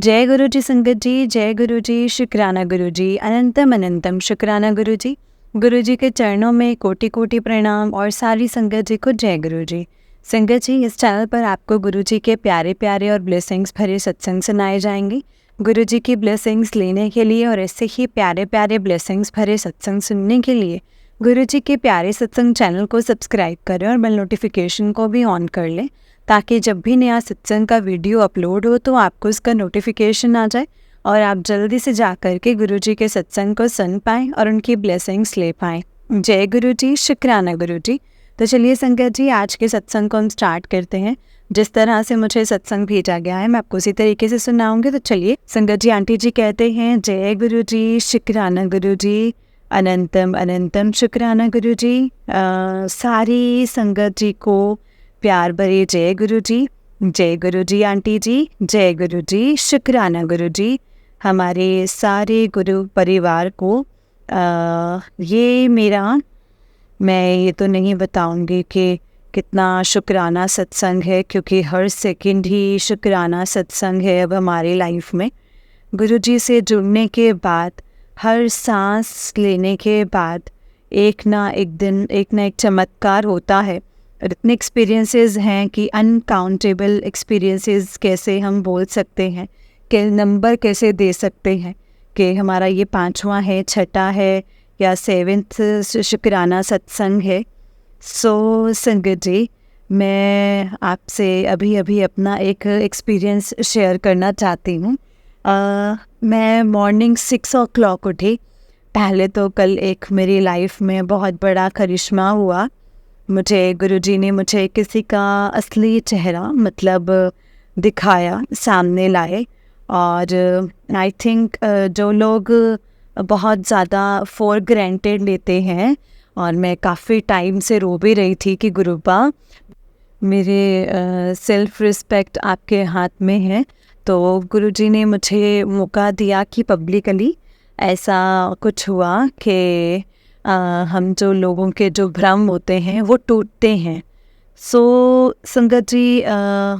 जय गुरु जी संगत जी, जय गुरु जी, शुक्राना गुरु जी, अनंतम अनंतम शुक्राना गुरु जी। गुरु जी के चरणों में कोटि कोटि प्रणाम और सारी संगत जी को जय गुरु जी। संगत जी, इस चैनल पर आपको गुरु जी के प्यारे प्यारे और ब्लेसिंग्स भरे सत्संग सुनाए जाएंगे। गुरु जी की ब्लेसिंग्स लेने के लिए और ऐसे ही प्यारे प्यारे ब्लेसिंग्स भरे सत्संग सुनने के लिए गुरु जी के प्यारे सत्संग चैनल को सब्सक्राइब करें और बेल नोटिफिकेशन को भी ऑन कर लें, ताकि जब भी नया सत्संग का वीडियो अपलोड हो तो आपको इसका नोटिफिकेशन आ जाए और आप जल्दी से जा कर के गुरु जी के सत्संग को सुन पाएँ और उनकी ब्लेसिंग्स ले पाएँ। जय गुरु जी, शुक्राना गुरु जी। तो चलिए संगत जी, आज के सत्संग को हम स्टार्ट करते हैं। जिस तरह से मुझे सत्संग भेजा गया है मैं आपको उसी तरीके से सुनाऊंगी। तो चलिए संगत जी, आंटी जी कहते हैं जय गुरु जी, शुक्राना गुरु जी, अनंतम अनंतम शुक्राना गुरु जी। सारी संगत जी को प्यार भरे जय गुरु जी। जय गुरु जी आंटी जी, जय गुरु जी, शुक्राना गुरु जी। हमारे सारे गुरु परिवार को ये मेरा, मैं ये तो नहीं बताऊंगी कि कितना शुक्राना सत्संग है, क्योंकि हर सेकंड ही शुक्राना सत्संग है अब हमारी लाइफ में। गुरु जी से जुड़ने के बाद, हर सांस लेने के बाद एक ना एक दिन एक ना एक चमत्कार होता है। और इतने एक्सपीरियंसेस हैं कि अनकाउंटेबल एक्सपीरियंसेस कैसे हम बोल सकते हैं, कि नंबर कैसे दे सकते हैं कि हमारा ये 5वां है, 6ठा है या 7th शुक्राना सत्संग है। सो संगत जी, मैं आपसे अभी अभी अपना एक एक्सपीरियंस शेयर करना चाहती हूँ। मैं मॉर्निंग 6 o'clock उठी। पहले तो कल एक मेरी लाइफ में बहुत बड़ा करिश्मा हुआ। गुरुजी ने मुझे किसी का असली चेहरा मतलब दिखाया, सामने लाए। और आई थिंक जो लोग बहुत ज़्यादा फॉर ग्रांटेड लेते हैं, और मैं काफ़ी टाइम से रो भी रही थी कि गुरुपा, मेरे सेल्फ रिस्पेक्ट आपके हाथ में है। तो गुरुजी ने मुझे मौका दिया कि पब्लिकली ऐसा कुछ हुआ कि हम जो लोगों के जो भ्रम होते हैं वो टूटते हैं। सो संगत जी,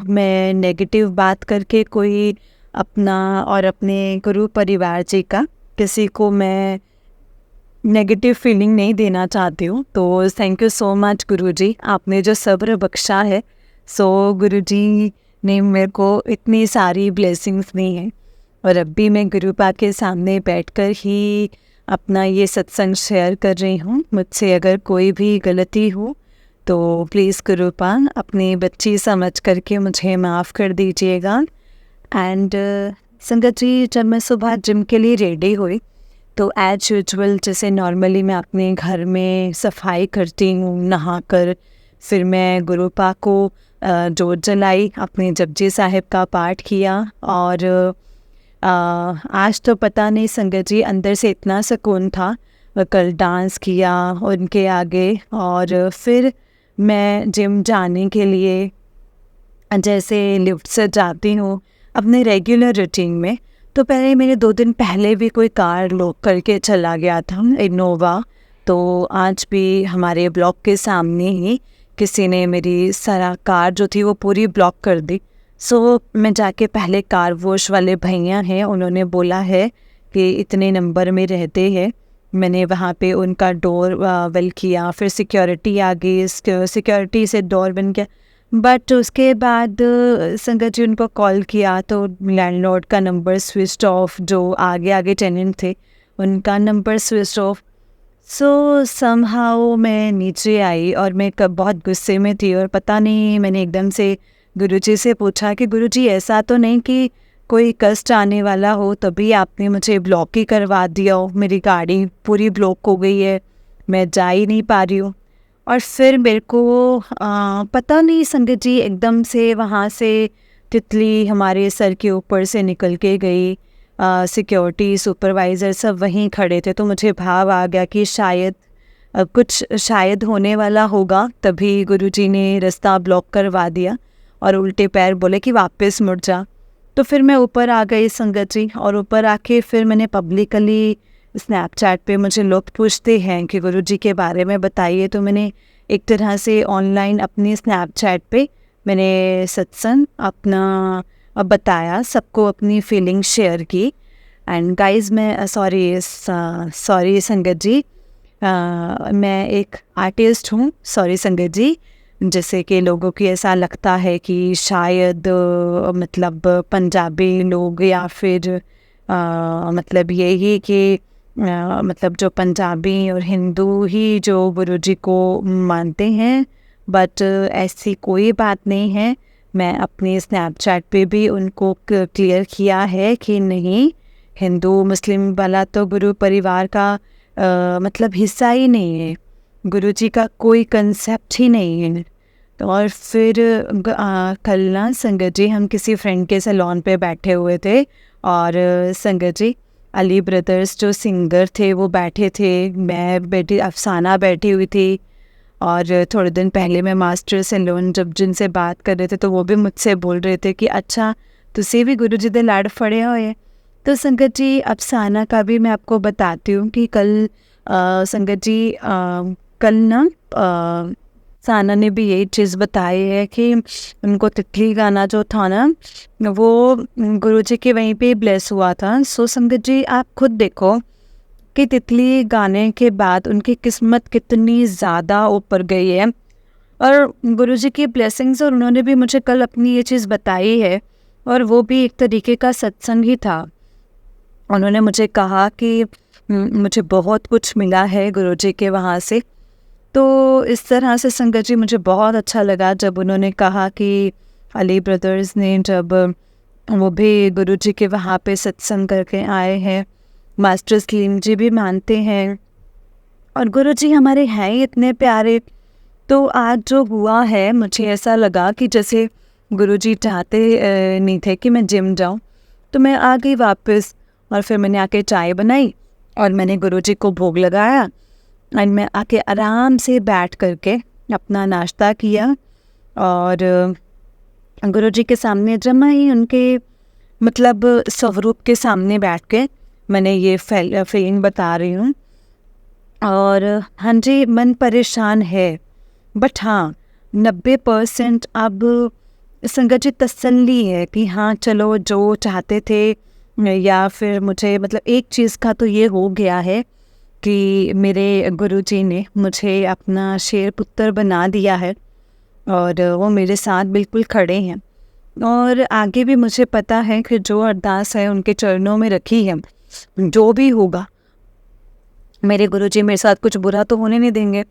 मैं नेगेटिव बात करके कोई अपना और अपने गुरु परिवार जी का किसी को मैं नेगेटिव फीलिंग नहीं देना चाहती हूँ। तो thank you so much Guru जी, आपने जो सब्र बख्शा है। सो गुरु जी ने मेरे को इतनी सारी ब्लेसिंग्स दी हैं, और अब भी मैं गुरुपा के सामने बैठकर ही अपना ये सत्संग शेयर कर रही हूँ। मुझसे अगर कोई भी गलती हो तो प्लीज़ गुरुपा अपनी बच्ची समझ करके मुझे माफ़ कर दीजिएगा। एंड संगत जी, जब मैं सुबह जिम के लिए रेडी हुई तो एज यूजुअल जैसे नॉर्मली मैं अपने घर में सफाई करती हूँ, नहाकर फिर मैं गुरुपा को जोत जलाई, अपने जपजी साहिब का पाठ किया। और आज तो पता नहीं संगत जी, अंदर से इतना सुकून था। कल डांस किया उनके आगे, और फिर मैं जिम जाने के लिए जैसे लिफ्ट से जाती हूँ अपने रेगुलर रूटीन में, तो पहले मेरे 2 दिन पहले भी कोई कार लॉक करके चला गया था, इनोवा। तो आज भी हमारे ब्लॉक के सामने ही किसी ने मेरी सारा कार जो थी वो पूरी ब्लॉक कर दी। सो मैं जाके पहले कार वॉश वाले भैया हैं, उन्होंने बोला है कि इतने नंबर में रहते हैं। मैंने वहाँ पे उनका डोर वेल किया, फिर सिक्योरिटी आ गई, सिक्योरिटी से डोर बन गया। बट उसके बाद संगत जी उनको कॉल किया तो लैंडलॉर्ड का नंबर स्विच ऑफ, जो आगे आगे टेनेंट थे उनका नंबर स्विच ऑफ। सो समहाउ मैं नीचे आई और मैं बहुत गुस्से में थी, और पता नहीं मैंने एकदम से गुरुजी से पूछा कि गुरुजी, ऐसा तो नहीं कि कोई कष्ट आने वाला हो तभी आपने मुझे ब्लॉक ही करवा दिया हो, मेरी गाड़ी पूरी ब्लॉक हो गई है, मैं जा ही नहीं पा रही हूँ। और फिर मेरे को पता नहीं संगत जी, एकदम से वहाँ से तितली हमारे सर के ऊपर से निकल के गई। सिक्योरिटी सुपरवाइज़र सब वहीं खड़े थे, तो मुझे भाव आ गया कि शायद कुछ शायद होने वाला होगा, तभी गुरुजी ने रास्ता ब्लॉक करवा दिया और उल्टे पैर बोले कि वापस मुड़ जा। तो फिर मैं ऊपर आ गई संगत जी, और ऊपर आके फिर मैंने पब्लिकली स्नैपचैट पे मुझे लोग पूछते हैं कि गुरुजी के बारे में बताइए, तो मैंने एक तरह से ऑनलाइन अपनी स्नैपचैट पे मैंने सत्संग अपना बताया, सबको अपनी फीलिंग शेयर की। एंड गाइस मैं सॉरी संगत जी, मैं एक आर्टिस्ट हूँ। सॉरी संगत जी, जैसे कि लोगों की ऐसा लगता है कि शायद मतलब पंजाबी लोग या फिर मतलब यही कि मतलब जो पंजाबी और हिंदू ही जो गुरुजी को मानते हैं, बट ऐसी कोई बात नहीं है। मैं अपनी स्नैपचैट पे भी उनको क्लियर किया है कि नहीं, हिंदू मुस्लिम वाला तो गुरु परिवार का मतलब हिस्सा ही नहीं है, गुरुजी का कोई कंसेप्ट ही नहीं है। तो और फिर कल ना संगत जी, हम किसी फ्रेंड के सैलून पे बैठे हुए थे और संगत जी, अली ब्रदर्स जो सिंगर थे वो बैठे थे, मैं बैठी, अफसाना बैठी हुई थी। और थोड़े दिन पहले मैं मास्टर सैलून जब जिनसे बात कर रहे थे तो वो भी मुझसे बोल रहे थे कि अच्छा तुसी भी गुरु जी दे लड़ फड़े होए। तो संगत जी, अफसाना का भी मैं आपको बताती हूँ कि कल संगत जी कल ना साना ने भी यही चीज़ बताई है कि उनको तितली गाना जो था ना, वो गुरुजी के वहीं पे ब्लेस हुआ था। सो संगत जी, आप खुद देखो कि तितली गाने के बाद उनकी किस्मत कितनी ज़्यादा ऊपर गई है और गुरुजी की ब्लेसिंग्स। और उन्होंने भी मुझे कल अपनी ये चीज़ बताई है और वो भी एक तरीके का सत्संग ही था। उन्होंने मुझे कहा कि मुझे बहुत कुछ मिला है गुरुजी के वहाँ से। तो इस तरह से संगत जी, मुझे बहुत अच्छा लगा जब उन्होंने कहा कि अली ब्रदर्स ने जब वो भी गुरुजी के वहाँ पे सत्संग करके आए हैं, मास्टर सलीम जी भी मानते हैं और गुरुजी हमारे हैं ही इतने प्यारे। तो आज जो हुआ है, मुझे ऐसा लगा कि जैसे गुरुजी चाहते नहीं थे कि मैं जिम जाऊँ, तो मैं आ गई वापस और फिर मैंने आके चाय बनाई और मैंने गुरुजी को भोग लगाया एंड मैं आके आराम से बैठ करके अपना नाश्ता किया। और गुरुजी के सामने जब मैं ही उनके मतलब स्वरूप के सामने बैठ के मैंने ये फीलिंग बता रही हूँ। और हाँ जी, मन परेशान है, बट हाँ 90% अब संगत जी तसल्ली है कि हाँ चलो, जो चाहते थे या फिर मुझे मतलब एक चीज़ का तो ये हो गया है कि मेरे गुरुजी ने मुझे अपना शेर पुत्र बना दिया है और वो मेरे साथ बिल्कुल खड़े हैं। और आगे भी मुझे पता है कि जो अरदास है उनके चरणों में रखी है, जो भी होगा मेरे गुरुजी मेरे साथ कुछ बुरा तो होने नहीं देंगे।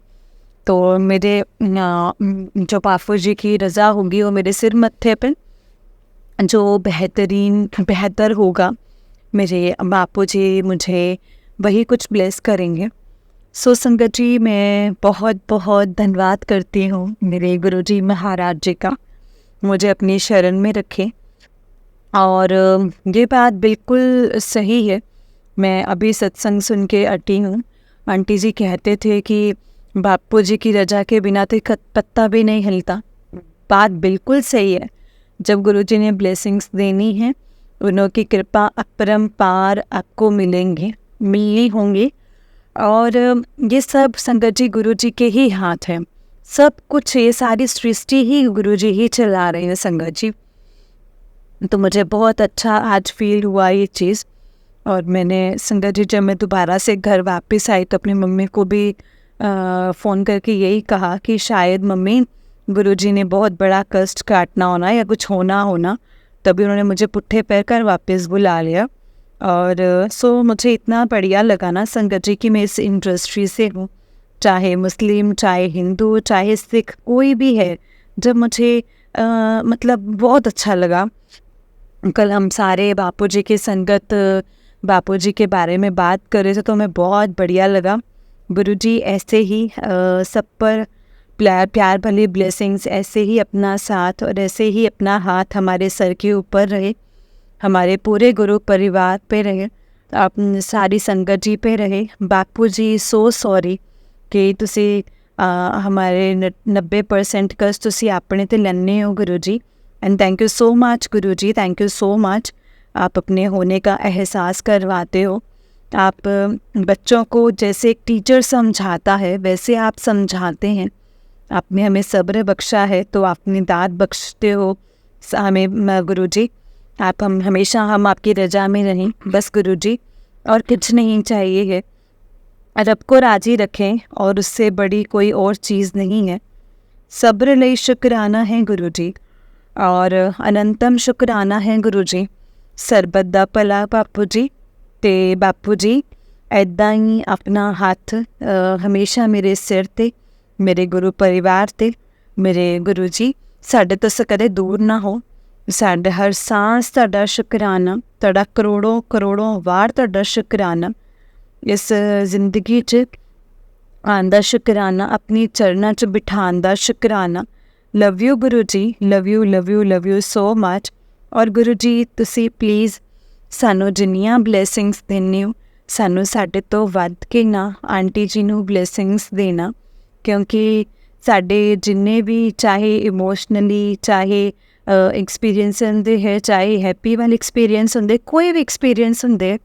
तो मेरे जो बापू जी की रज़ा होगी वो मेरे सिर मत्थे पे जो बेहतर होगा, मेरे बापू जी मुझे वही कुछ ब्लेस करेंगे। सो संगत जी, मैं बहुत बहुत धन्यवाद करती हूँ मेरे गुरुजी महाराज जी का, मुझे अपनी शरण में रखें। और ये बात बिल्कुल सही है, मैं अभी सत्संग सुन के अटी हूँ। आंटी जी कहते थे कि बापू जी की रजा के बिना तो पत्ता भी नहीं हिलता। बात बिल्कुल सही है, जब गुरुजी ने ब्लेसिंग्स देनी है, उन्होंने कृपा अपरंपार आपको मिलनी होंगी। और ये सब संगत जी गुरुजी के ही हाथ है, सब कुछ, ये सारी सृष्टि ही गुरुजी ही चला रहे हैं संगत जी। तो मुझे बहुत अच्छा आज फील हुआ ये चीज़। और मैंने संगत जी, जब मैं दोबारा से घर वापस आई तो अपनी मम्मी को भी फ़ोन करके यही कहा कि शायद मम्मी गुरुजी ने बहुत बड़ा कष्ट काटना होना या कुछ होना, तभी उन्होंने मुझे पुट्ठे पैर कर वापस बुला लिया। और सो मुझे इतना बढ़िया लगा ना संगत जी कि मैं इस इंडस्ट्री से हूँ, चाहे मुस्लिम, चाहे हिंदू, चाहे सिख, कोई भी है। जब मुझे मतलब बहुत अच्छा लगा, कल हम सारे बापू जी की संगत, बापू जी के बारे में बात कर रहे थे तो मैं बहुत बढ़िया लगा। गुरुजी ऐसे ही सब पर प्यार भली ब्लेसिंग्स, ऐसे ही अपना साथ और ऐसे ही अपना हाथ हमारे सर के ऊपर रहे, हमारे पूरे गुरु परिवार पे रहे, आप सारी संगत जी पे रहे। बापू जी सो सॉरी कि तुसी हमारे 90% कष्ट तुसी अपने ते लन्ने हो Guru ji. And thank you so much Guru ji, thank you so much. आप अपने होने का एहसास करवाते हो। आप बच्चों को जैसे एक टीचर समझाता है वैसे आप समझाते हैं। आपने हमें सब्र बख्शा है तो आपने दाद बख्शते हो हमें गुरु जी। आप हम हमेशा हम आपकी रजा में रहें बस गुरुजी, और कुछ नहीं चाहिए है। रब को राजी रखें और उससे बड़ी कोई और चीज़ नहीं है। सब्र ਲਈ शुक्राना है गुरुजी, और अनंतम शुक्राना है गुरुजी। ਸਰਬਤ ਦਾ ਭਲਾ ਬਾਪੂ ਜੀ। ਤੇ ਬਾਪੂ ਜੀ ਇੱਦਾਂ ਹੀ ਆਪਣਾ ਹੱਥ ਹਮੇਸ਼ਾ ਮੇਰੇ ਸਿਰ 'ਤੇ, ਮੇਰੇ ਗੁਰੂ ਪਰਿਵਾਰ 'ਤੇ, ਮੇਰੇ ਗੁਰੂ ਜੀ ਸਾਡੇ ਤੋਂ ਕਦੇ ਦੂਰ ਨਾ ਹੋ। ਸਾਡੇ ਹਰ ਸਾਂਸ ਤੁਹਾਡਾ ਸ਼ੁਕਰਾਨਾ, ਤੁਹਾਡਾ ਕਰੋੜੋਂ ਕਰੋੜੋਂ ਵਾਰ ਤੁਹਾਡਾ ਸ਼ੁਕਰਾਨਾ। ਇਸ ਜ਼ਿੰਦਗੀ 'ਚ ਆਉਣ ਦਾ ਸ਼ੁਕਰਾਨਾ, ਆਪਣੀ ਚਰਨਾਂ 'ਚ ਬਿਠਾਉਣ ਦਾ ਸ਼ੁਕਰਾਨਾ। ਲਵ you Guru ji, love you love you love you so much. ਔਰ ਗੁਰੂ ਜੀ ਤੁਸੀਂ ਪਲੀਜ਼ ਸਾਨੂੰ ਜਿੰਨੀਆਂ ਬਲੈਸਿੰਗਸ ਦਿੰਦੇ ਹੋ, ਸਾਨੂੰ ਸਾਡੇ ਤੋਂ ਵੱਧ ਕੇ ਨਾ ਆਂਟੀ ਜੀ ਨੂੰ ਬਲੈਸਿੰਗਸ ਦੇਣਾ, ਕਿਉਂਕਿ ਸਾਡੇ ਜਿੰਨੇ ਵੀ ਚਾਹੇ ਇਮੋਸ਼ਨਲੀ, ਚਾਹੇ ਐਕਸਪੀਰੀਅੰਸ ਹੁੰਦੇ ਹੈ, ਚਾਹੇ ਹੈਪੀ ਵਾਲੇ ਐਕਸਪੀਰੀਅੰਸ ਹੁੰਦੇ, ਕੋਈ ਵੀ ਐਕਸਪੀਰੀਅੰਸ ਹੁੰਦੇ,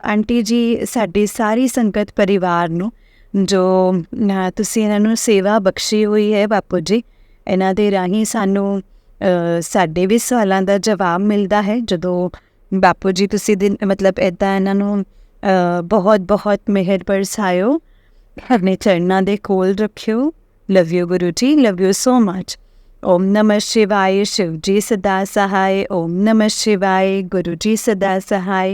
ਆਂਟੀ ਜੀ ਸਾਡੀ ਸਾਰੀ ਸੰਗਤ ਪਰਿਵਾਰ ਨੂੰ ਜੋ ਤੁਸੀਂ ਇਹਨਾਂ ਨੂੰ ਸੇਵਾ ਬਖਸ਼ੀ ਹੋਈ ਹੈ ਬਾਪੂ ਜੀ, ਇਹਨਾਂ ਦੇ ਰਾਹੀਂ ਸਾਨੂੰ ਸਾਡੇ ਵੀ ਸਵਾਲਾਂ ਦਾ ਜਵਾਬ ਮਿਲਦਾ ਹੈ। ਜਦੋਂ ਬਾਪੂ ਜੀ ਤੁਸੀਂ ਮਤਲਬ ਇੱਦਾਂ ਇਹਨਾਂ ਨੂੰ ਬਹੁਤ ਬਹੁਤ ਮਿਹਰ ਬਰਸਾਇਓ, ਆਪਣੇ ਚਰਨਾਂ ਦੇ ਕੋਲ ਰੱਖਿਓ। ਲਵ you Guru ji, love you so much. ਓਮ ਨਮः शिवाय, शिव जी सदा सहाय। ओम नमः शिवाय, गुरु जी सदा सहाय।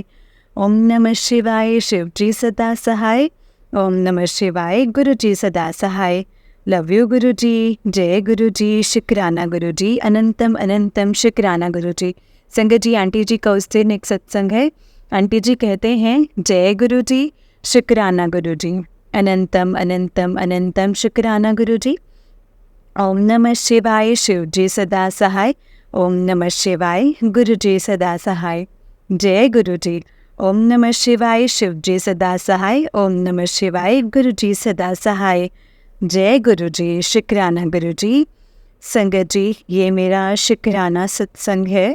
ओम नमः शिवाय, शिव जी सदा सहाय। ओम नमः शिवाय, गुरु जी सदा सहाय। लव यू गुरु जी, जय गुरु जी, शुक्राना गुरु जी, अनंतम अनंतम शुक्राना गुरु जी। संगत जी, आंटी जी का उस दिन एक सत्संग है। आंटी जी कहते हैं जय गुरु जी, शुक्राना गुरु जी, अनंतम अनंतम अनंतम शुक्राना गुरु जी। ओम नमः शिवाय, शिव जी सदा सहाय। ओम नमः शिवाय, गुरु जी सदा सहाय। जय गुरु जी। ओम नमः शिवाय, शिव जी सदा सहाय। ओम नमः शिवाय, गुरु जी सदा सहाय। जय गुरु जी, शुक्राना गुरु जी। संगत जी, ये मेरा शुक्राना सत्संग है।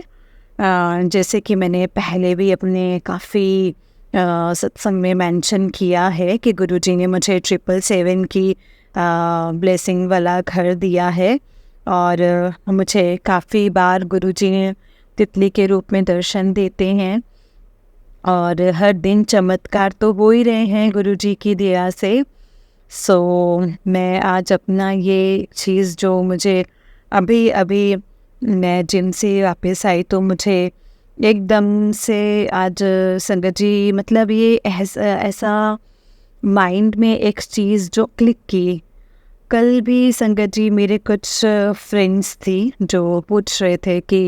जैसे कि मैंने पहले भी अपने काफ़ी सत्संग में मेंशन किया है कि गुरु जी ने मुझे 777 की ब्लेसिंग वाला घर दिया है, और मुझे काफ़ी बार गुरु जी ने तितली के रूप में दर्शन देते हैं, और हर दिन चमत्कार तो हो ही रहे हैं गुरु जी की दया से। सो मैं आज अपना ये चीज़ जो मुझे अभी अभी मैं जिम से वापस आई तो मुझे एकदम से आज संगत जी मतलब ये ऐसा माइंड में एक चीज़ जो क्लिक की। कल भी संगत जी मेरे कुछ फ्रेंड्स थी जो पूछ रहे थे कि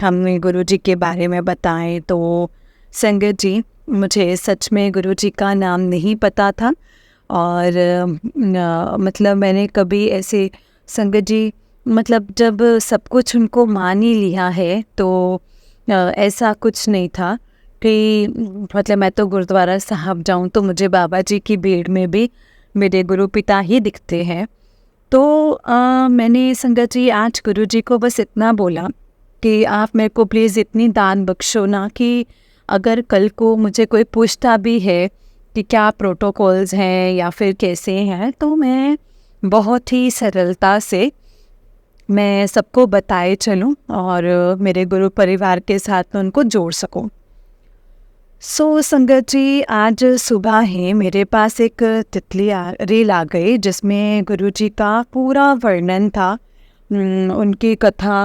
हमें गुरु जी के बारे में बताएं, तो संगत जी मुझे सच में गुरु जी का नाम नहीं पता था, और मतलब मैंने कभी ऐसे संगत जी मतलब जब सब कुछ उनको मान ही लिया है तो ऐसा कुछ नहीं था कि मतलब मैं तो गुरुद्वारा साहब जाऊं तो मुझे बाबा जी की भीड़ में भी मेरे गुरु पिता ही दिखते हैं। तो मैंने संगत जी आज गुरु जी को बस इतना बोला कि आप मेरे को प्लीज़ इतनी दान बख्शो ना कि अगर कल को मुझे कोई पूछता भी है कि क्या प्रोटोकॉल्स हैं या फिर कैसे हैं, तो मैं बहुत ही सरलता से मैं सबको बताए चलूं और मेरे गुरु परिवार के साथ उनको जोड़ सकूं। सो संगत जी, आज सुबह ही मेरे पास एक तितली रील आ गई जिसमें गुरु जी का पूरा वर्णन था, उनकी कथा,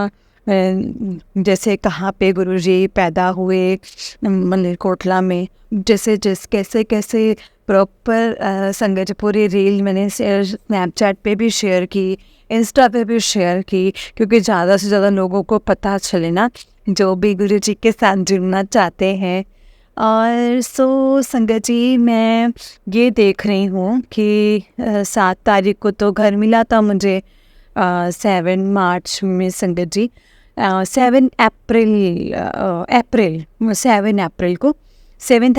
जैसे कहाँ पे गुरु जी पैदा हुए मलेरकोटला में, जैसे कैसे कैसे प्रॉपर संगत पूरी रील मैंने स्नैपचैट पे भी शेयर की, इंस्टा पे भी शेयर की, क्योंकि ज़्यादा से ज़्यादा लोगों को पता चले ना जो भी गुरु जी के साथ जुड़ना चाहते हैं। और सो संगत जी, मैं ये देख रही हूँ कि 7 तारीख को तो घर मिला था मुझे, 7 मार्च में संगत जी 7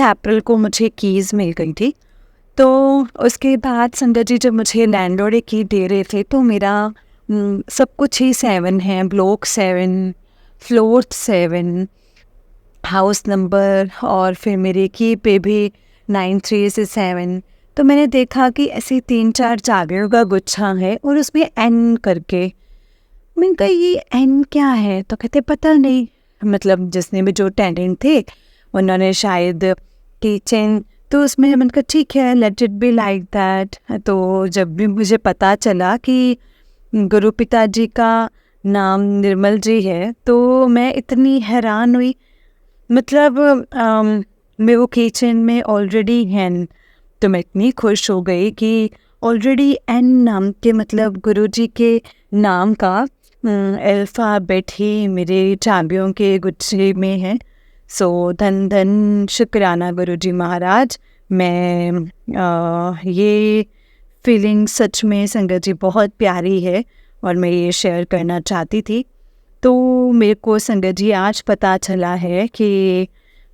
अप्रैल को मुझे कीज़ मिल गई थी। तो उसके बाद संगत जी जब मुझे लैंडलॉर्ड की दे रहे थे तो मेरा सब कुछ ही 7 है, ब्लॉक 7, फ्लोर 7, हाउस नंबर, और फिर मेरे की पे भी 93 से 7। तो मैंने देखा कि ऐसे 3-4 चाबियों का गुच्छा है और उसमें एन करके। मैंने कहा ये एन क्या है, तो कहते पता नहीं। मतलब जिसने भी जो टेनेंट थे उन्होंने शायद किचन, तो उसमें मैंने कहा ठीक है, let it be like that. तो जब भी मुझे पता चला कि गुरु पिताजी का नाम निर्मल जी है तो मैं इतनी हैरान हुई। मतलब मैं वो किचन में ऑलरेडी हैं, तो मैं इतनी खुश हो गई कि ऑलरेडी एन नाम के मतलब गुरुजी के नाम का अल्फ़ाबेट ही मेरे चाबियों के गुच्छे में है। सो धन धन शुक्राना गुरुजी महाराज। मैं ये फीलिंग सच में संगत जी बहुत प्यारी है और मैं ये शेयर करना चाहती थी। तो मेरे को संगत जी आज पता चला है कि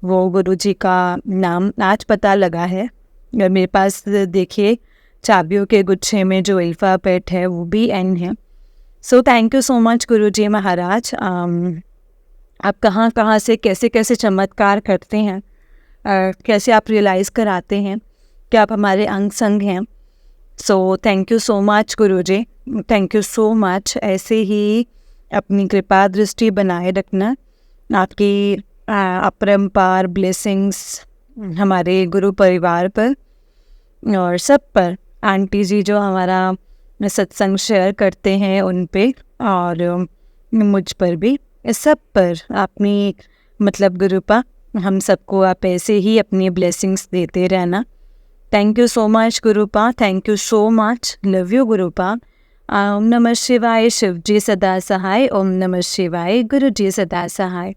वो गुरुजी का नाम आज पता लगा है। और मेरे पास देखिए चाबियों के गुच्छे में जो अल्फ़ाबेट है वो भी एन है। So thank you so much Guruji Maharaj. आप कहाँ कहाँ से कैसे कैसे चमत्कार करते हैं, कैसे आप रियलाइज़ कराते हैं कि आप हमारे अंग संग हैं। सो thank you so much Guruji, thank you so much. ऐसे ही अपनी कृपा दृष्टि बनाए रखना। आपकी अपरंपार ब्लेसिंग्स हमारे गुरु परिवार पर और सब पर, आंटी जी जो हमारा सत्संग शेयर करते हैं उन पे और मुझ पर भी, सब पर अपनी मतलब गुरुपा हम सबको आप ऐसे ही अपनी ब्लेसिंग्स देते रहना। Thank you so much Gurupa, thank you so much, love you Gurupa. ओम नमः शिवाय, शिव जी सदा सहाय। ओम नमः शिवाय, गुरु जी सदा सहाय।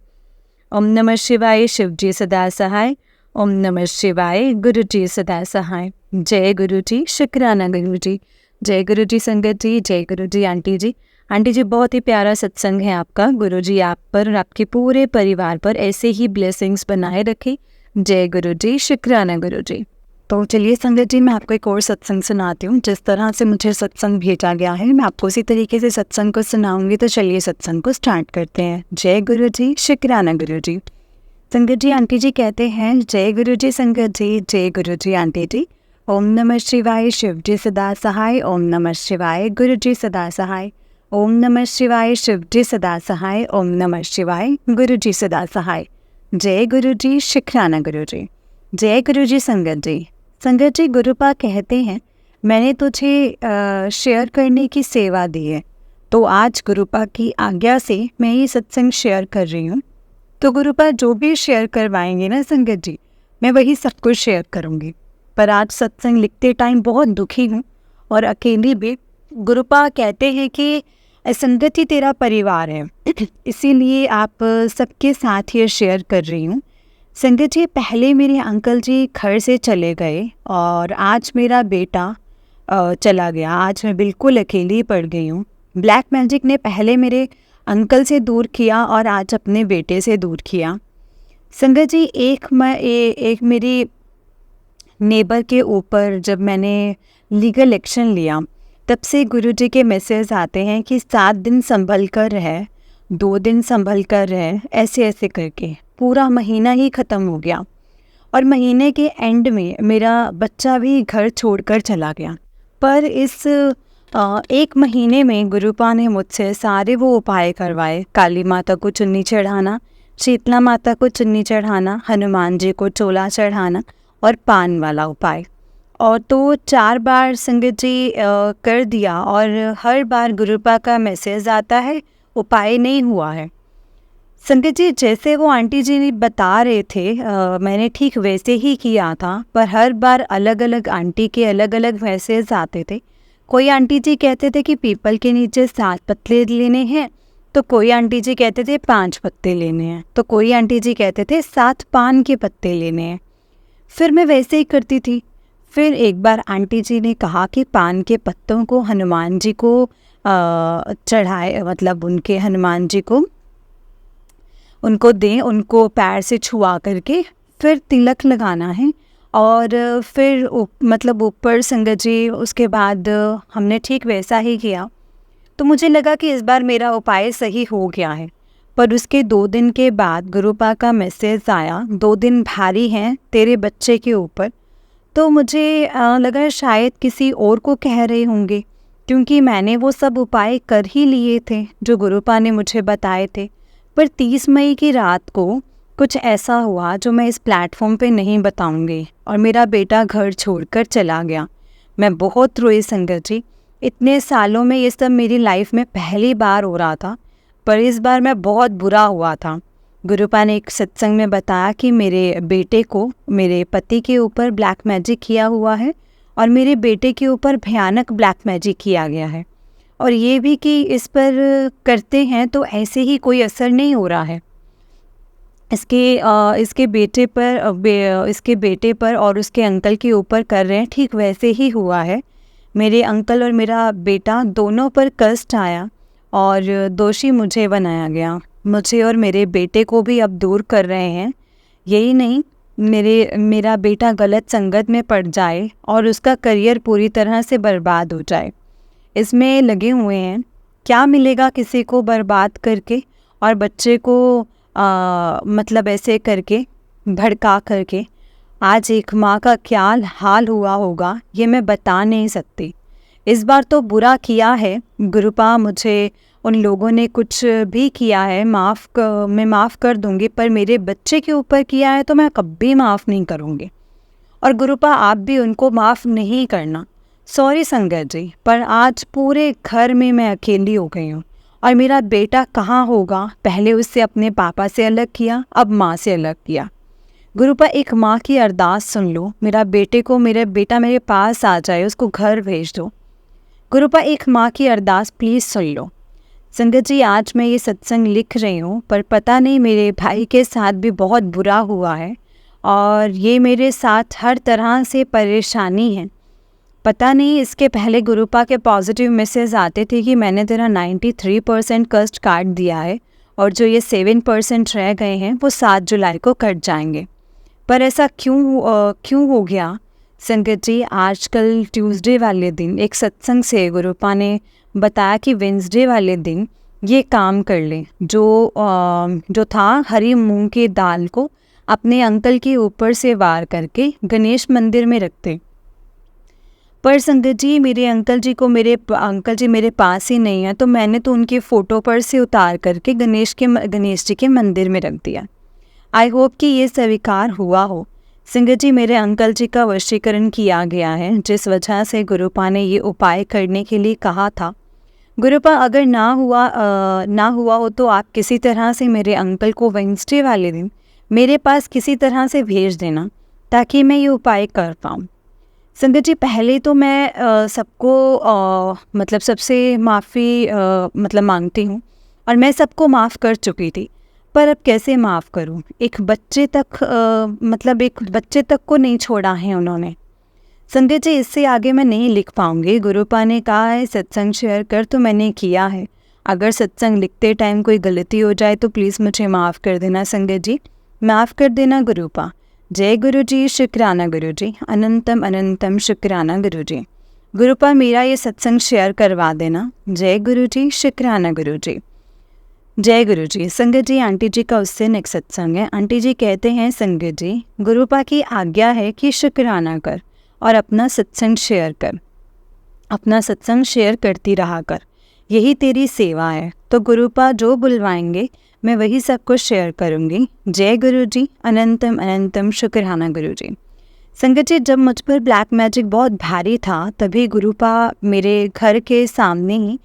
ओम नमः शिवाय, शिव जी सदा सहाय। ओम नमः शिवाय, गुरु जी सदा सहाय। जय गुरु जी, शुक्राना गुरु जी। जय गुरु जी संगत जी, जय गुरु जी आंटी जी। आंटी जी बहुत ही प्यारा सत्संग है आपका। गुरु जी आप पर और आपके पूरे परिवार पर ऐसे ही ब्लेसिंग्स बनाए रखे। जय गुरु जी, शुक्राना गुरु जी। तो चलिए संगत जी, मैं आपको एक और सत्संग सुनाती हूँ। जिस तरह से मुझे सत्संग भेजा गया है मैं आपको उसी तरीके से सत्संग को सुनाऊंगी। तो चलिए सत्संग को स्टार्ट करते हैं। जय गुरु जी, शुक्राना गुरु जी। संगत जी आंटी जी कहते हैं, जय गुरु जी संगत जी, जय गुरु जी आंटी जी। ओम नमः शिवाय, शिव जी सदा सहाय। ओम नमः शिवाय, गुरु जी सदा सहाय। ओम नमः शिवाय, शिव जी सदा सहाय। ओम नमः शिवाय, गुरु जी सदा सहाय। जय गुरु जी, शुक्राना गुरु जी। जय गुरु जी संगत जी। संगत जी गुरुपा कहते हैं, मैंने तुझे शेयर करने की सेवा दी है, तो आज गुरुपा की आज्ञा से मैं ये सत्संग शेयर कर रही हूँ। तो गुरुपा जो भी शेयर करवाएंगे ना संगत जी, मैं वही सब कुछ शेयर करूँगी। पर आज सत्संग लिखते टाइम बहुत दुखी हूँ और अकेली भी। गुरुपा कहते हैं कि संगत ही तेरा परिवार है, इसीलिए आप सबके साथ ये शेयर कर रही हूँ। संगत जी पहले मेरे अंकल जी घर से चले गए और आज मेरा बेटा चला गया। आज मैं बिल्कुल अकेली पड़ गई हूँ। ब्लैक मैजिक ने पहले मेरे अंकल से दूर किया और आज अपने बेटे से दूर किया। संगत जी एक मेरी नेबर के ऊपर जब मैंने लीगल एक्शन लिया तब से गुरुजी के मैसेज आते हैं कि 7 दिन संभल कर रह, 2 दिन संभल कर रह, ऐसे ऐसे करके पूरा महीना ही ख़त्म हो गया और महीने के एंड में मेरा बच्चा भी घर छोड़कर चला गया। पर इस 1 महीने में गुरुपा ने मुझसे सारे वो उपाय करवाए। काली माता को चुन्नी चढ़ाना, शीतला माता को चुन्नी चढ़ाना, हनुमान जी को चोला चढ़ाना और पान वाला उपाय। और तो 4 बार संगत जी कर दिया और हर बार गुरुपा का मैसेज आता है उपाय नहीं हुआ है। संगत जी जैसे वो आंटी जी ने बता रहे थे मैंने ठीक वैसे ही किया था, पर हर बार अलग अलग आंटी के अलग अलग मैसेज आते थे। कोई आंटी जी कहते थे कि पीपल के नीचे 7 पत्ते लेने हैं, तो कोई आंटी जी कहते थे 5 पत्ते लेने हैं, तो कोई आंटी जी कहते थे 7 पान के पत्ते लेने हैं। फिर मैं वैसे ही करती थी। फिर एक बार आंटी जी ने कहा कि पान के पत्तों को हनुमान जी को चढ़ाए, मतलब उनके हनुमान जी को उनको दें, उनको पैर से छुआ करके फिर तिलक लगाना है और फिर मतलब ऊपर संगत जी। उसके बाद हमने ठीक वैसा ही किया। तो मुझे लगा कि इस बार मेरा उपाय सही हो गया है। पर उसके 2 दिन के बाद गुरुपा का मैसेज आया, 2 दिन भारी हैं तेरे बच्चे के ऊपर। तो मुझे लगा शायद किसी और को कह रहे होंगे, क्योंकि मैंने वो सब उपाय कर ही लिए थे जो गुरुपा ने मुझे बताए थे। पर 30 मई की रात को कुछ ऐसा हुआ जो मैं इस प्लेटफॉर्म पे नहीं बताऊंगी, और मेरा बेटा घर छोड़कर चला गया। मैं बहुत रोई संगत जी। इतने सालों में ये सब मेरी लाइफ में पहली बार हो रहा था, पर इस बार मैं बहुत बुरा हुआ था। गुरुपा ने एक सत्संग में बताया कि मेरे बेटे को मेरे पति के ऊपर ब्लैक मैजिक किया हुआ है, और मेरे बेटे के ऊपर भयानक ब्लैक मैजिक किया गया है, और ये भी कि इस पर करते हैं तो ऐसे ही कोई असर नहीं हो रहा है। इसके बेटे पर और उसके अंकल के ऊपर कर रहे हैं, ठीक वैसे ही हुआ है। मेरे अंकल और मेरा बेटा दोनों पर कष्ट आया और दोषी मुझे बनाया गया। मुझे और मेरे बेटे को भी अब दूर कर रहे हैं। यही नहीं, मेरा बेटा गलत संगत में पड़ जाए और उसका करियर पूरी तरह से बर्बाद हो जाए, इसमें लगे हुए हैं। क्या मिलेगा किसी को बर्बाद करके, और बच्चे को मतलब ऐसे करके भड़का करके। आज एक माँ का क्या हाल हुआ होगा ये मैं बता नहीं सकती। इस बार तो बुरा किया है गुरुपा, मुझे उन लोगों ने कुछ भी किया है मैं माफ़ कर दूंगी, पर मेरे बच्चे के ऊपर किया है तो मैं कभी माफ़ नहीं करूँगी। और गुरुपा आप भी उनको माफ़ नहीं करना। सॉरी संगत जी, पर आज पूरे घर में मैं अकेली हो गई हूँ। और मेरा बेटा कहाँ होगा? पहले उससे अपने पापा से अलग किया, अब माँ से अलग किया। गुरुपा एक माँ की अरदास सुन लो, मेरा बेटा मेरे पास आ जाए, उसको घर भेज दो। गुरुपा एक माँ की अरदास प्लीज़ सुन लो। संगत जी, आज मैं ये सत्संग लिख रही हूँ, पर पता नहीं मेरे भाई के साथ भी बहुत बुरा हुआ है, और ये मेरे साथ हर तरह से परेशानी है। पता नहीं, इसके पहले गुरुपा के पॉजिटिव मैसेज आते थे कि मैंने तेरा 93% कष्ट काट दिया है, और जो ये 7% रह गए हैं वो 7 जुलाई को कट जाएंगे। पर ऐसा क्यों हो गया संगत जी? आजकल ट्यूसडे वाले दिन एक सत्संग से गुरुपा ने बताया कि वेंसडे वाले दिन ये काम कर ले, जो था हरी मूंग की दाल को अपने अंकल के ऊपर से वार करके गणेश मंदिर में रखते। पर संगत जी, मेरे अंकल जी मेरे पास ही नहीं है, तो मैंने तो उनके फ़ोटो पर से उतार करके गणेश जी के मंदिर में रख दिया। आई होप कि ये स्वीकार हुआ हो। संगत जी, मेरे अंकल जी का वशीकरण किया गया है, जिस वजह से गुरुपा ने ये उपाय करने के लिए कहा था। गुरुपा, अगर ना हुआ हो तो आप किसी तरह से मेरे अंकल को वेडनेसडे वाले दिन मेरे पास किसी तरह से भेज देना, ताकि मैं ये उपाय कर पाऊँ। संगत जी, पहले तो मैं सबको सबसे माफ़ी मांगती हूँ, और मैं सबको माफ़ कर चुकी थी, पर अब कैसे माफ़ करूँ? एक बच्चे तक को नहीं छोड़ा है उन्होंने। संगत जी, इससे आगे मैं नहीं लिख पाऊँगी। गुरुपा ने कहा है सत्संग शेयर कर, तो मैंने किया है। अगर सत्संग लिखते टाइम कोई गलती हो जाए तो प्लीज़ मुझे माफ़ कर देना संगत जी, माफ़ कर देना गुरुपा। जय गुरु जी, शुक्राना गुरु जी, अनंतम अनंतम शुक्राना गुरु जी। गुरुपा, मेरा ये सत्संग शेयर करवा देना। जय गुरु जी, शुक्राना गुरु जी। जय गुरु जी। संगत जी, आंटी जी का उससे नेक्स्ट सत्संग है। आंटी जी कहते हैं, संगत जी, गुरुपा की आज्ञा है कि शुक्राना कर और अपना सत्संग शेयर कर, अपना सत्संग शेयर करती रहा कर, यही तेरी सेवा है। तो गुरुपा जो बुलवाएंगे मैं वही सब कुछ शेयर करूँगी। जय गुरु जी, अनंतम अनंतम शुक्राना गुरु जी। संगत जी, जब मुझ पर ब्लैक मैजिक बहुत भारी था, तभी गुरुपा मेरे घर के सामने ही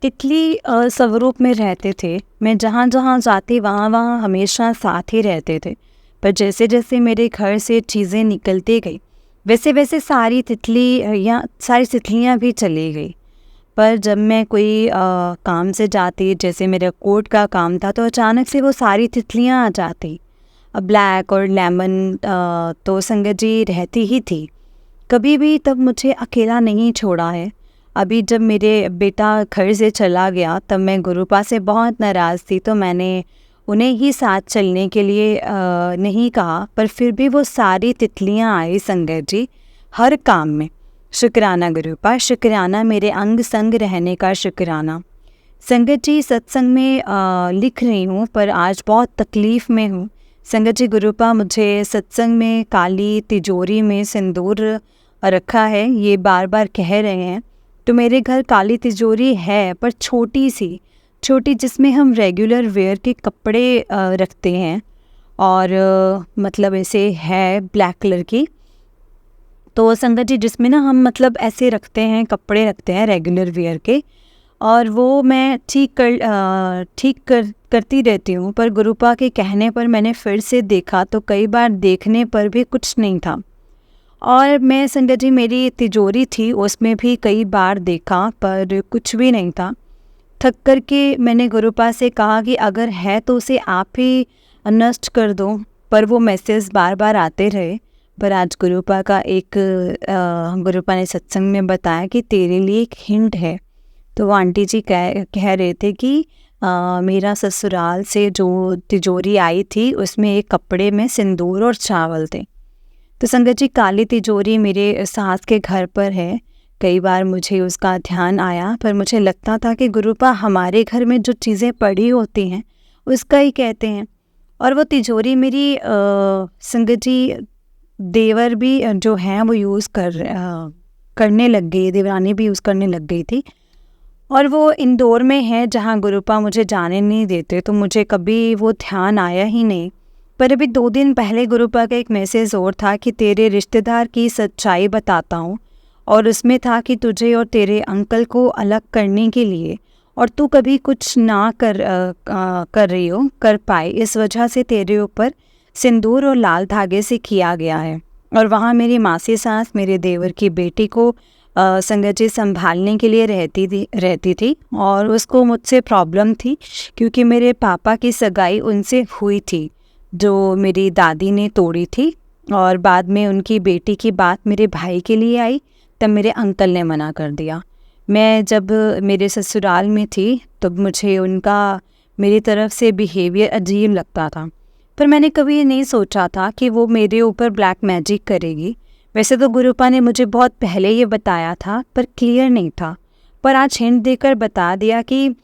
तितली स्वरूप में रहते थे। मैं जहाँ जहाँ जाती वहाँ हमेशा साथ ही रहते थे। पर जैसे जैसे मेरे घर से चीज़ें निकलती गई, वैसे वैसे सारी तितलियाँ भी चली गई। पर जब मैं कोई काम से जाती, जैसे मेरा कोर्ट का काम था, तो अचानक से वो सारी तितलियाँ आ जाती। ब्लैक और लेमन तो संगत जी रहती ही थी कभी भी, तब मुझे अकेला नहीं छोड़ा है। अभी जब मेरे बेटा घर से चला गया, तब मैं गुरुपा से बहुत नाराज़ थी, तो मैंने उन्हें ही साथ चलने के लिए नहीं कहा, पर फिर भी वो सारी तितलियाँ आई संगत जी, हर काम में। शुक्राना गुरुपा, शुक्राना मेरे अंग संग रहने का शुक्राना। संगत जी, सत्संग में लिख रही हूँ, पर आज बहुत तकलीफ़ में हूँ। संगत जी, गुरुपा मुझे सत्संग में काली तिजोरी में सिंदूर रखा है, ये बार बार कह रहे हैं। तो मेरे घर काली तिजोरी है, पर छोटी सी, छोटी जिसमें हम रेगुलर वेयर के कपड़े रखते हैं, और मतलब ऐसे है ब्लैक कलर की। तो संगत जी जिसमें ना हम मतलब ऐसे रखते हैं, कपड़े रखते हैं रेगुलर वेयर के, और वो मैं ठीक करती रहती हूँ। पर गुरुपा के कहने पर मैंने फिर से देखा तो कई बार देखने पर भी कुछ नहीं था। और मैं संगत जी मेरी तिजोरी थी, उसमें भी कई बार देखा पर कुछ भी नहीं था। थक कर के मैंने गुरुपा से कहा कि अगर है तो उसे आप ही नष्ट कर दो, पर वो मैसेज बार बार आते रहे। पर आज गुरुपा का गुरुपा ने सत्संग में बताया कि तेरे लिए एक हिंट है। तो वो आंटी जी कह रहे थे कि मेरा ससुराल से जो तिजोरी आई थी उसमें एक कपड़े में सिंदूर और चावल थे। तो संगत जी काली तिजोरी मेरे सास के घर पर है। कई बार मुझे उसका ध्यान आया, पर मुझे लगता था कि गुरुपा हमारे घर में जो चीज़ें पड़ी होती हैं उसका ही कहते हैं। और वो तिजोरी मेरी संगत जी देवर भी जो हैं वो करने लग गई, देवरानी भी यूज़ करने लग गई थी। और वो इंदौर में है जहाँ गुरुपा मुझे जाने नहीं देते, तो मुझे कभी वो ध्यान आया ही नहीं। पर अभी 2 दिन पहले गुरुपा का एक मैसेज और था कि तेरे रिश्तेदार की सच्चाई बताता हूँ, और उसमें था कि तुझे और तेरे अंकल को अलग करने के लिए, और तू कभी कुछ ना कर रही हो कर पाए, इस वजह से तेरे ऊपर सिंदूर और लाल धागे से किया गया है। और वहाँ मेरी मासी सास मेरे देवर की बेटी को संगत जी संभालने के लिए रहती थी, और उसको मुझसे प्रॉब्लम थी क्योंकि मेरे पापा की सगाई उनसे हुई थी जो मेरी दादी ने तोड़ी थी। और बाद में उनकी बेटी की बात मेरे भाई के लिए आई, तब मेरे अंकल ने मना कर दिया। मैं जब मेरे ससुराल में थी तब मुझे उनका मेरी तरफ से बिहेवियर अजीब लगता था, पर मैंने कभी ये नहीं सोचा था कि वो मेरे ऊपर ब्लैक मैजिक करेगी। वैसे तो गुरुपा ने मुझे बहुत पहले ये बताया था, पर क्लियर नहीं था। पर आज हिंट देकर बता दिया कि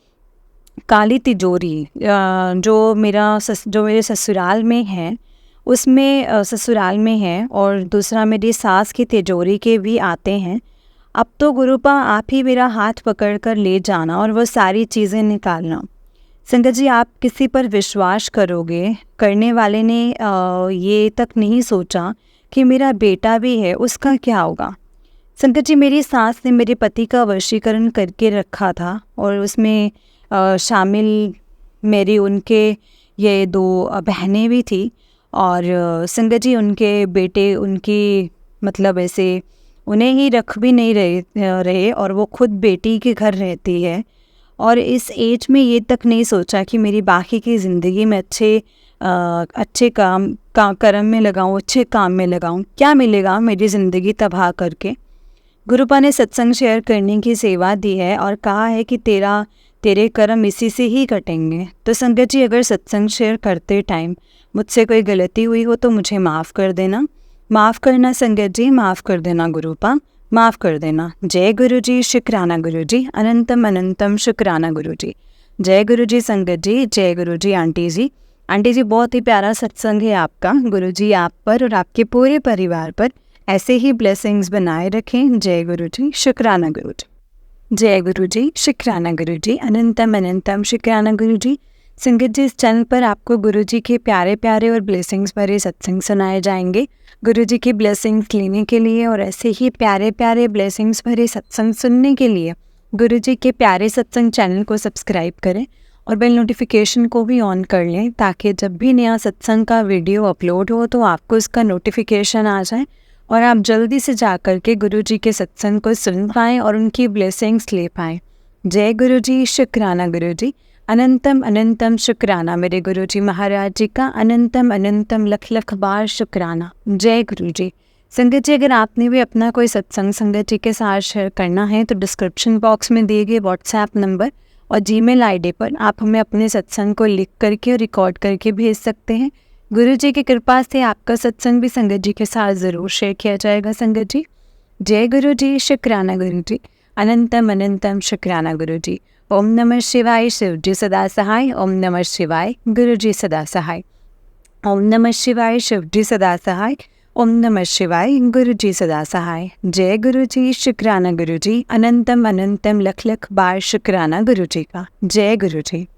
काली तिजोरी जो मेरे ससुराल में है उसमें ससुराल में है, और दूसरा मेरी सास की तिजोरी के भी आते हैं। अब तो गुरुपा आप ही मेरा हाथ पकड़ कर ले जाना और वो सारी चीज़ें निकालना। संगत जी आप किसी पर विश्वास करोगे, करने वाले ने ये तक नहीं सोचा कि मेरा बेटा भी है, उसका क्या होगा। संगत जी मेरी सास ने मेरे पति का वशीकरण करके रखा था, और उसमें शामिल मेरी उनके ये 2 बहनें भी थी। और संगत जी उनके बेटे उनकी मतलब ऐसे उन्हें ही रख भी नहीं रहे, और वो खुद बेटी के घर रहती है। और इस एज में ये तक नहीं सोचा कि मेरी बाकी की ज़िंदगी में अच्छे कर्म में लगाऊं, अच्छे काम में लगाऊं, क्या मिलेगा मेरी ज़िंदगी तबाह करके। गुरुपा ने सत्संग शेयर करने की सेवा दी है और कहा है कि तेरे कर्म इसी से ही कटेंगे। तो संगत जी अगर सत्संग शेयर करते टाइम मुझसे कोई गलती हुई हो तो मुझे माफ़ कर देना। माफ़ करना संगत जी, माफ़ कर देना गुरुपा, माफ़ कर देना। जय गुरु जी, शुक्राना गुरु जी, अनंतम अनंतम शुक्राना गुरु जी। जय गुरु जी संगत जी, जय गुरु जी आंटी जी। आंटी जी बहुत ही प्यारा सत्संग है आपका। गुरु जी आप पर और आपके पूरे परिवार पर ऐसे ही ब्लेसिंग्स बनाए रखें। जय गुरु जी, शुक्राना गुरु जी। जय गुरु जी, शुक्राना गुरु जी, अनंतम अनंतम शुक्राना गुरु जी। संगत जी इस चैनल पर आपको गुरु जी के प्यारे प्यारे और ब्लेसिंग्स भरे सत्संग सुनाए जाएंगे। गुरु जी की ब्लेसिंग्स लेने के लिए और ऐसे ही प्यारे प्यारे ब्लेसिंग्स भरे सत्संग सुनने के लिए गुरु जी के प्यारे सत्संग चैनल को सब्सक्राइब करें और बेल नोटिफिकेशन को भी ऑन कर लें, ताकि जब भी नया सत्संग का वीडियो अपलोड हो तो आपको इसका नोटिफिकेशन आ जाए और आप जल्दी से जा कर के गुरु जी के सत्संग को सुन पाएँ और उनकी ब्लेसिंग्स ले पाएँ। जय गुरु जी, शुक्राना गुरु जी, अनंतम अनंतम शुक्राना मेरे गुरु जी महाराज जी का, अनंतम अनंतम लख लख बार शुक्राना। जय गुरु जी। संगत जी अगर आपने भी अपना कोई सत्संग संगत जी के साथ शेयर करना है तो डिस्क्रिप्शन बॉक्स में दिए गए व्हाट्सएप नंबर और जीमेल आईडी पर आप हमें अपने सत्संग को लिख करके और रिकॉर्ड करके भेज सकते हैं। गुरु जी की कृपा से आपका सत्संग भी संगत जी के साथ ज़रूर शेयर किया जाएगा। संगत जी जय गुरु जी, शुक्राना गुरु जी, अनंतम अनंतम शुक्राना गुरु जी। ओम नमः शिवाय, शिव जी सदा सहाय। ओम नमः शिवाय, गुरु जी सदा सहाय। ओम नमः शिवाय, शिव जी सदा सहाय। ओम नमः शिवाय। गुरु जी सदा सहाय। जय गुरु जी, शुक्राना गुरु जी, अनंतम अनंतम लख लख बार शुक्राना गुरु जी का। जय गुरु जी।